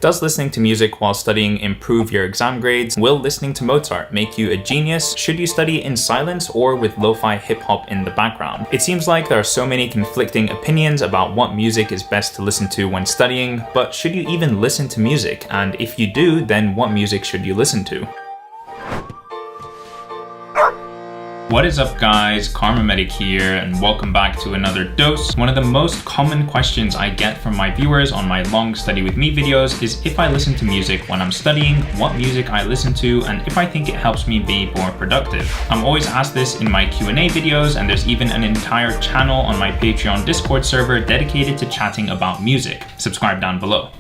Does listening to music while studying improve your exam grades? Will listening to Mozart make you a genius? Should you study in silence or with lo-fi hip-hop in the background? It seems like there are so many conflicting opinions about what music is best to listen to when studying, but should you even listen to music? And if you do, then what music should you listen to? What is up guys, Karma Medic here, and welcome back to another dose. One of the most common questions I get from my viewers on my long study with me videos is if I listen to music when I'm studying, what music I listen to, and if I think it helps me be more productive. I'm always asked this in my Q&A videos, and there's even an entire channel on my Patreon Discord server dedicated to chatting about music. Subscribe down below.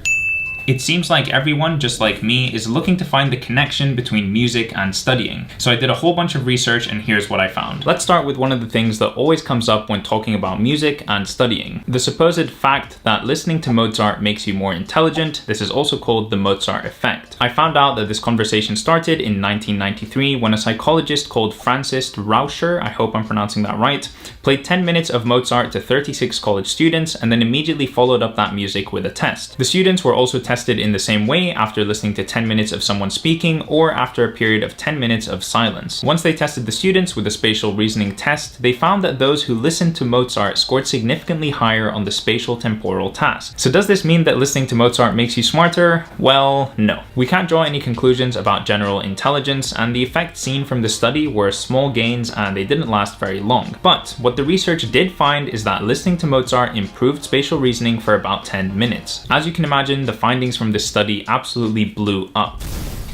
It seems like everyone, just like me, is looking to find the connection between music and studying. So I did a whole bunch of research and here's what I found. Let's start with one of the things that always comes up when talking about music and studying. The supposed fact that listening to Mozart makes you more intelligent. This is also called the Mozart effect. I found out that this conversation started in 1993 when a psychologist called Francis Rauscher, I hope I'm pronouncing that right, played 10 minutes of Mozart to 36 college students and then immediately followed up that music with a test. The students were also tested in the same way after listening to 10 minutes of someone speaking or after a period of 10 minutes of silence. Once they tested the students with a spatial reasoning test, they found that those who listened to Mozart scored significantly higher on the spatial temporal task. So does this mean that listening to Mozart makes you smarter? Well, no. We can't draw any conclusions about general intelligence, and the effects seen from the study were small gains and they didn't last very long. But what the research did find is that listening to Mozart improved spatial reasoning for about 10 minutes. As you can imagine, the findings from this study absolutely blew up.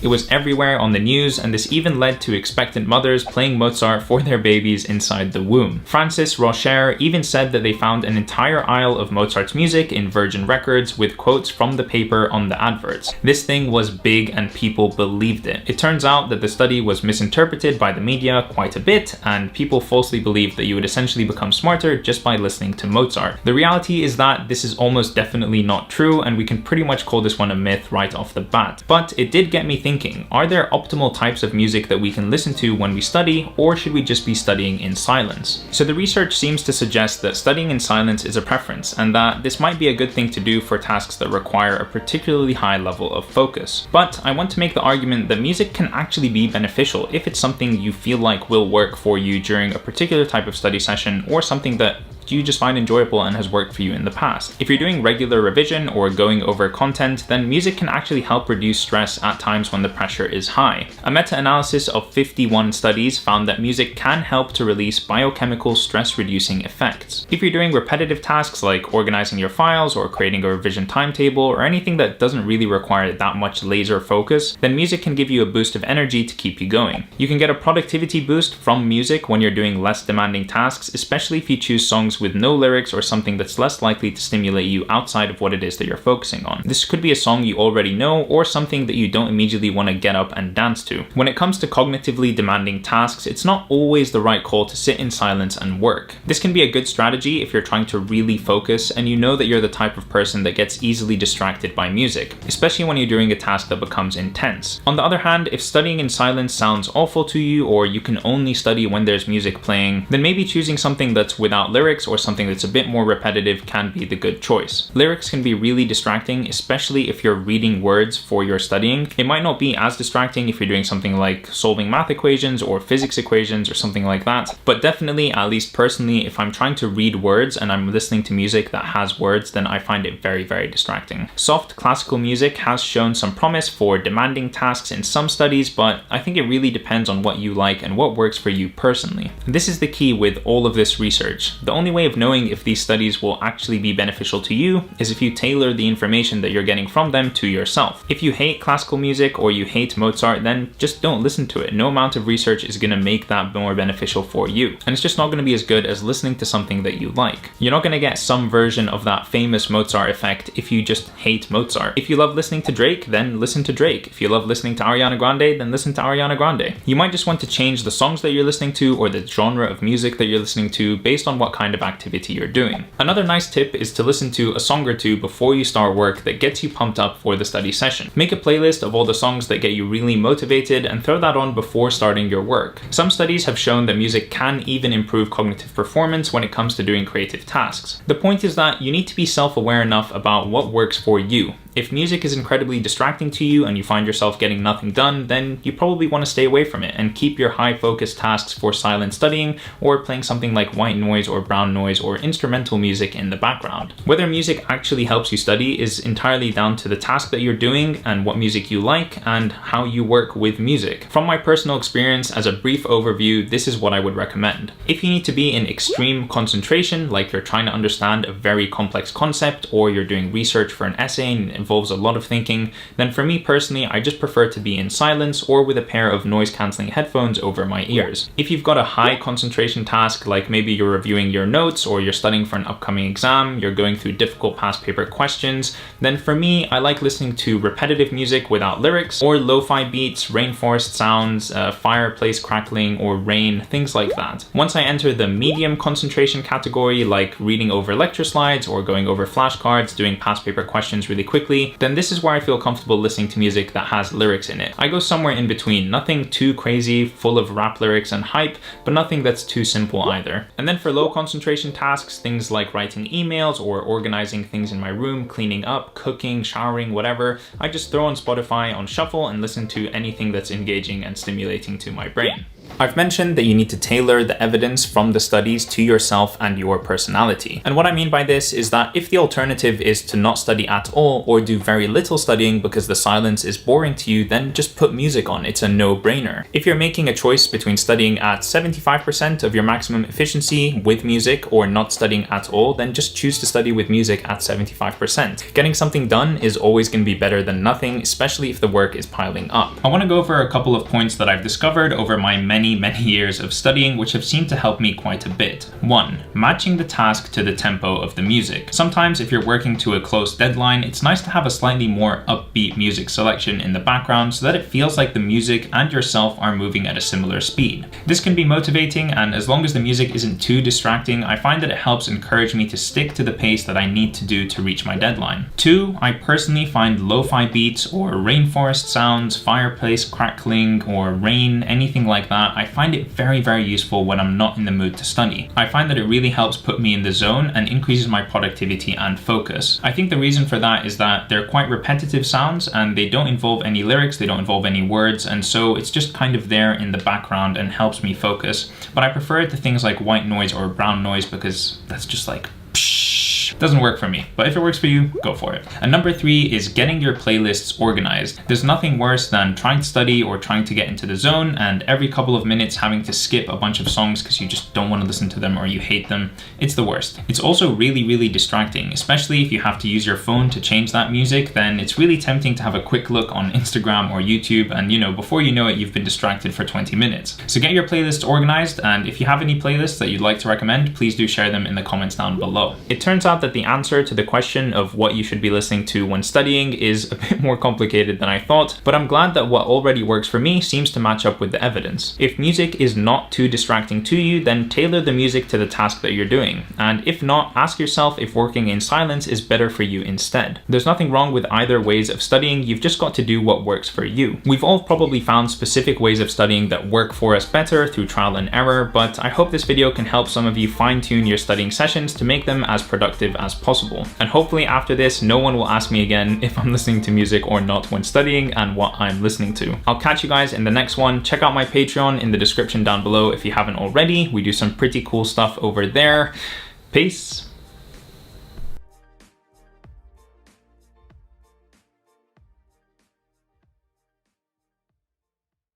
It was everywhere on the news, and this even led to expectant mothers playing Mozart for their babies inside the womb. Francis Rauscher even said that they found an entire aisle of Mozart's music in Virgin Records with quotes from the paper on the adverts. This thing was big and people believed it. It turns out that the study was misinterpreted by the media quite a bit, and people falsely believed that you would essentially become smarter just by listening to Mozart. The reality is that this is almost definitely not true, and we can pretty much call this one a myth right off the bat. But it did get me thinking, are there optimal types of music that we can listen to when we study, or should we just be studying in silence? So the research seems to suggest that studying in silence is a preference, and that this might be a good thing to do for tasks that require a particularly high level of focus. But I want to make the argument that music can actually be beneficial if it's something you feel like will work for you during a particular type of study session, or something that you just find enjoyable and has worked for you in the past. If you're doing regular revision or going over content, then music can actually help reduce stress at times when the pressure is high. A meta-analysis of 51 studies found that music can help to release biochemical stress-reducing effects. If you're doing repetitive tasks like organizing your files or creating a revision timetable or anything that doesn't really require that much laser focus, then music can give you a boost of energy to keep you going. You can get a productivity boost from music when you're doing less demanding tasks, especially if you choose songs with no lyrics or something that's less likely to stimulate you outside of what it is that you're focusing on. This could be a song you already know or something that you don't immediately want to get up and dance to. When it comes to cognitively demanding tasks, it's not always the right call to sit in silence and work. This can be a good strategy if you're trying to really focus and you know that you're the type of person that gets easily distracted by music, especially when you're doing a task that becomes intense. On the other hand, if studying in silence sounds awful to you, or you can only study when there's music playing, then maybe choosing something that's without lyrics or something that's a bit more repetitive can be the good choice. Lyrics can be really distracting, especially if you're reading words for your studying. It might not be as distracting if you're doing something like solving math equations or physics equations or something like that, but definitely, at least personally, if I'm trying to read words and I'm listening to music that has words, then I find it very, very distracting. Soft classical music has shown some promise for demanding tasks in some studies, but I think it really depends on what you like and what works for you personally. This is the key with all of this research. The only way of knowing if these studies will actually be beneficial to you is if you tailor the information that you're getting from them to yourself. If you hate classical music or you hate Mozart, then just don't listen to it. No amount of research is going to make that more beneficial for you. And it's just not going to be as good as listening to something that you like. You're not going to get some version of that famous Mozart effect if you just hate Mozart. If you love listening to Drake, then listen to Drake. If you love listening to Ariana Grande, then listen to Ariana Grande. You might just want to change the songs that you're listening to or the genre of music that you're listening to based on what kind of activity you're doing. Another nice tip is to listen to a song or two before you start work that gets you pumped up for the study session. Make a playlist of all the songs that get you really motivated and throw that on before starting your work. Some studies have shown that music can even improve cognitive performance when it comes to doing creative tasks. The point is that you need to be self-aware enough about what works for you. If music is incredibly distracting to you and you find yourself getting nothing done, then you probably want to stay away from it and keep your high focus tasks for silent studying or playing something like white noise or brown noise or instrumental music in the background. Whether music actually helps you study is entirely down to the task that you're doing and what music you like and how you work with music. From my personal experience, as a brief overview, this is what I would recommend. If you need to be in extreme concentration, like you're trying to understand a very complex concept or you're doing research for an essay and it involves a lot of thinking, then for me personally, I just prefer to be in silence or with a pair of noise cancelling headphones over my ears. If you've got a high concentration task, like maybe you're reviewing your notes or you're studying for an upcoming exam, you're going through difficult past paper questions, then for me, I like listening to repetitive music without lyrics or lo-fi beats, rainforest sounds, fireplace crackling or rain, things like that. Once I enter the medium concentration category, like reading over lecture slides or going over flashcards, doing past paper questions really quickly, then this is where I feel comfortable listening to music that has lyrics in it. I go somewhere in between, nothing too crazy, full of rap lyrics and hype, but nothing that's too simple either. And then for low concentration tasks, things like writing emails or organizing things in my room, cleaning up, cooking, showering, whatever, I just throw on Spotify on shuffle and listen to anything that's engaging and stimulating to my brain. I've mentioned that you need to tailor the evidence from the studies to yourself and your personality. And what I mean by this is that if the alternative is to not study at all or do very little studying because the silence is boring to you, then just put music on. It's a no-brainer. If you're making a choice between studying at 75% of your maximum efficiency with music or not studying at all, then just choose to study with music at 75%. Getting something done is always going to be better than nothing, especially if the work is piling up. I want to go over a couple of points that I've discovered over my many years of studying, which have seemed to help me quite a bit. 1. Matching the task to the tempo of the music. Sometimes if you're working to a close deadline, it's nice to have a slightly more upbeat music selection in the background so that it feels like the music and yourself are moving at a similar speed. This can be motivating, and as long as the music isn't too distracting, I find that it helps encourage me to stick to the pace that I need to do to reach my deadline. 2. I personally find lo-fi beats or rainforest sounds, fireplace crackling or rain, anything like that, I find it very, very useful when I'm not in the mood to study. I find that it really helps put me in the zone and increases my productivity and focus. I think the reason for that is that they're quite repetitive sounds and they don't involve any lyrics, they don't involve any words, and so it's just kind of there in the background and helps me focus. But I prefer it to things like white noise or brown noise because that's just like doesn't work for me, but if it works for you, go for it. And number 3 is getting your playlists organized. There's nothing worse than trying to study or trying to get into the zone and every couple of minutes having to skip a bunch of songs because you just don't want to listen to them or you hate them. It's the worst. It's also really, really distracting, especially if you have to use your phone to change that music, then it's really tempting to have a quick look on Instagram or YouTube and before you know it, you've been distracted for 20 minutes. So get your playlists organized, and if you have any playlists that you'd like to recommend, please do share them in the comments down below. It turns out that the answer to the question of what you should be listening to when studying is a bit more complicated than I thought, but I'm glad that what already works for me seems to match up with the evidence. If music is not too distracting to you, then tailor the music to the task that you're doing. And if not, ask yourself if working in silence is better for you instead. There's nothing wrong with either ways of studying, you've just got to do what works for you. We've all probably found specific ways of studying that work for us better through trial and error, but I hope this video can help some of you fine-tune your studying sessions to make them as productive as possible. And hopefully after this, no one will ask me again if I'm listening to music or not when studying and what I'm listening to. I'll catch you guys in the next one. Check out my Patreon in the description down below if you haven't already. We do some pretty cool stuff over there. Peace.